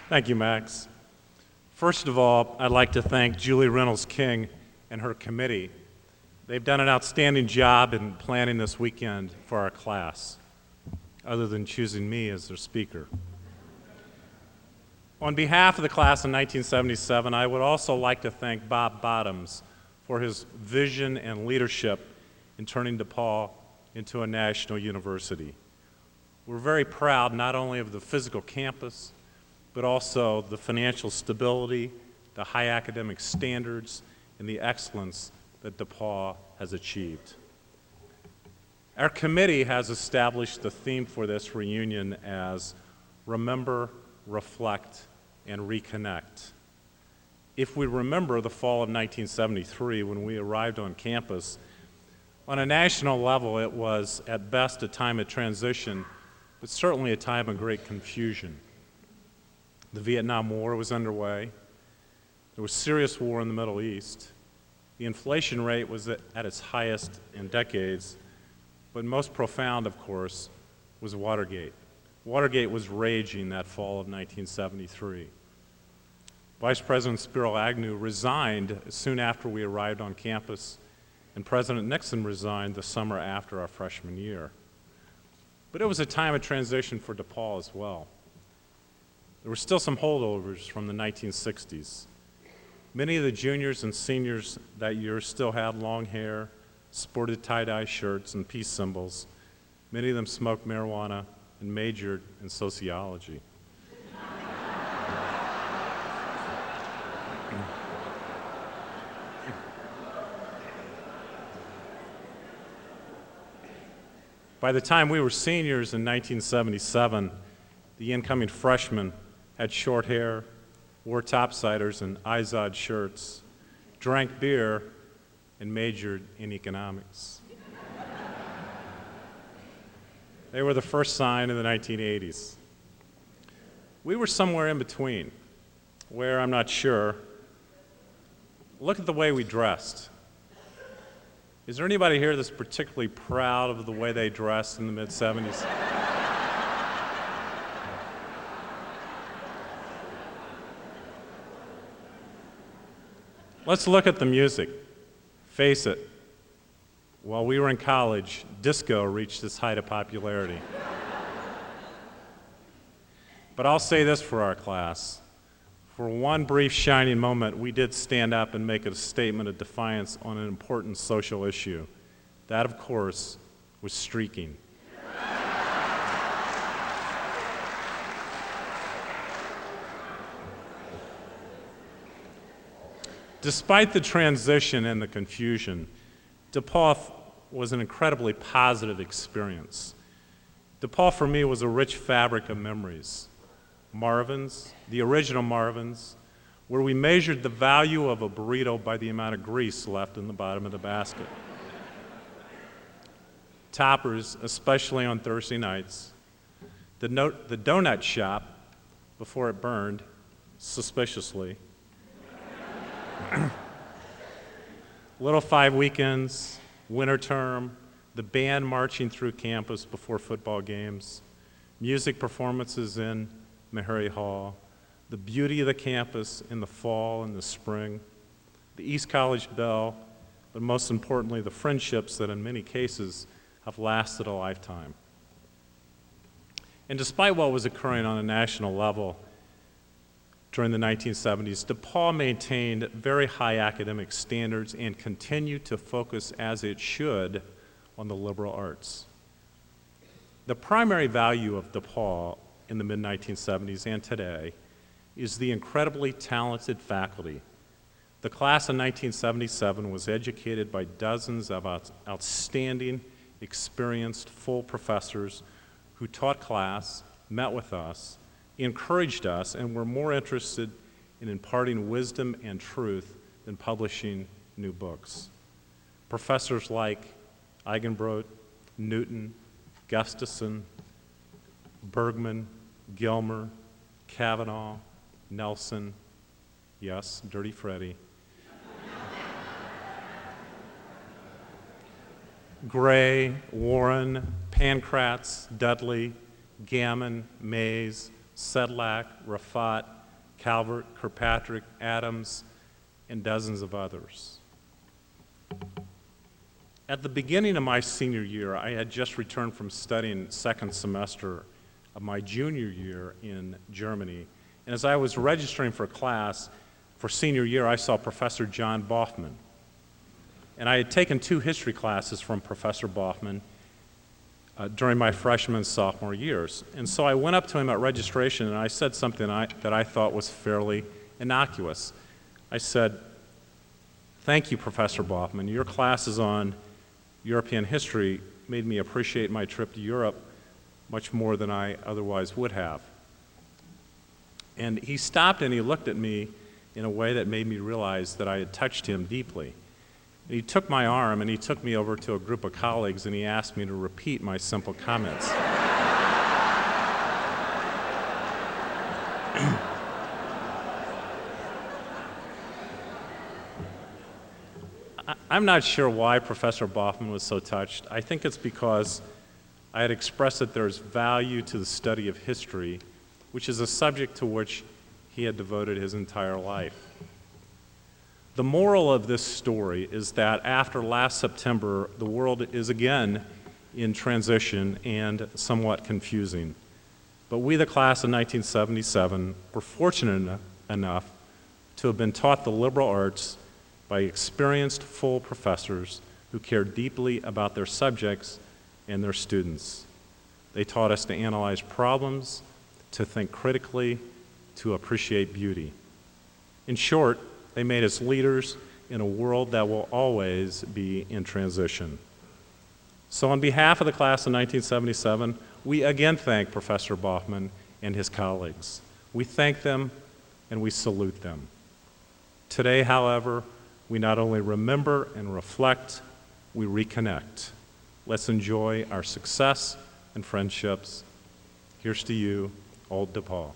Thank you, Max. First of all, I'd like to thank Julie Reynolds King and her committee. They've done an outstanding job in planning this weekend for our class, other than choosing me as their speaker. On behalf of the class in 1977, I would also like to thank Bob Bottoms for his vision and leadership in turning DePauw into a national university. We're very proud not only of the physical campus, but also the financial stability, the high academic standards, and the excellence that DePauw has achieved. Our committee has established the theme for this reunion as Remember, Reflect, and Reconnect. If we remember the fall of 1973 when we arrived on campus, on a national level it was at best a time of transition, but certainly a time of great confusion. The Vietnam War was underway. There was serious war in the Middle East. The inflation rate was at its highest in decades, but most profound, of course, was Watergate. Watergate was raging that fall of 1973. Vice President Spiro Agnew resigned soon after we arrived on campus, and President Nixon resigned the summer after our freshman year. But it was a time of transition for DePauw as well. There were still some holdovers from the 1960s. Many of the juniors and seniors that year still had long hair, sported tie-dye shirts and peace symbols. Many of them smoked marijuana and majored in sociology. By the time we were seniors in 1977, the incoming freshmen had short hair, wore topsiders and Izod shirts, drank beer, and majored in economics. They were the first sign of the 1980s. We were somewhere in between, where I'm not sure. Look at the way we dressed. Is there anybody here that's particularly proud of the way they dressed in the mid-70s? Let's look at the music. Face it, while we were in college, disco reached its height of popularity. But I'll say this for our class. For one brief shining moment, we did stand up and make a statement of defiance on an important social issue. That, of course, was streaking. Despite the transition and the confusion, DePauw was an incredibly positive experience. DePauw for me was a rich fabric of memories. Marvin's, the original Marvin's, where we measured the value of a burrito by the amount of grease left in the bottom of the basket. Toppers, especially on Thursday nights. The donut shop, before it burned, suspiciously. Little 5 weekends, winter term, the band marching through campus before football games, music performances in Meharry Hall, the beauty of the campus in the fall and the spring, the East College Bell, but most importantly, the friendships that in many cases have lasted a lifetime. And despite what was occurring on a national level during the 1970s, DePauw maintained very high academic standards and continued to focus, as it should, on the liberal arts. The primary value of DePauw in the mid-1970s and today is the incredibly talented faculty. The class in 1977 was educated by dozens of outstanding, experienced, full professors who taught class, met with us, encouraged us, and were more interested in imparting wisdom and truth than publishing new books. Professors like Eigenbrot, Newton, Gustafson, Bergman, Gilmer, Kavanaugh, Nelson, yes, Dirty Freddie, Gray, Warren, Pankratz, Dudley, Gammon, Mays, Sedlak, Rafat, Calvert, Kirkpatrick, Adams, and dozens of others. At the beginning of my senior year, I had just returned from studying second semester of my junior year in Germany. And as I was registering for class for senior year, I saw Professor John Boffman. And I had taken 2 history classes from Professor Boffman during my freshman and sophomore years. And so I went up to him at registration and I said something that I thought was fairly innocuous. I said, "Thank you, Professor Boffman. Your classes on European history made me appreciate my trip to Europe much more than I otherwise would have." And he stopped and he looked at me in a way that made me realize that I had touched him deeply. And he took my arm and he took me over to a group of colleagues and he asked me to repeat my simple comments. I'm not sure why Professor Boffman was so touched. I think it's because I had expressed that there's value to the study of history, which is a subject to which he had devoted his entire life. The moral of this story is that after last September, the world is again in transition and somewhat confusing. But we, the class of 1977, were fortunate enough to have been taught the liberal arts by experienced, full professors who cared deeply about their subjects and their students. They taught us to analyze problems, to think critically, to appreciate beauty. In short, they made us leaders in a world that will always be in transition. So on behalf of the class of 1977, we again thank Professor Boffman and his colleagues. We thank them and we salute them. Today, however, we not only remember and reflect, we reconnect. Let's enjoy our success and friendships. Here's to you, Old DePauw.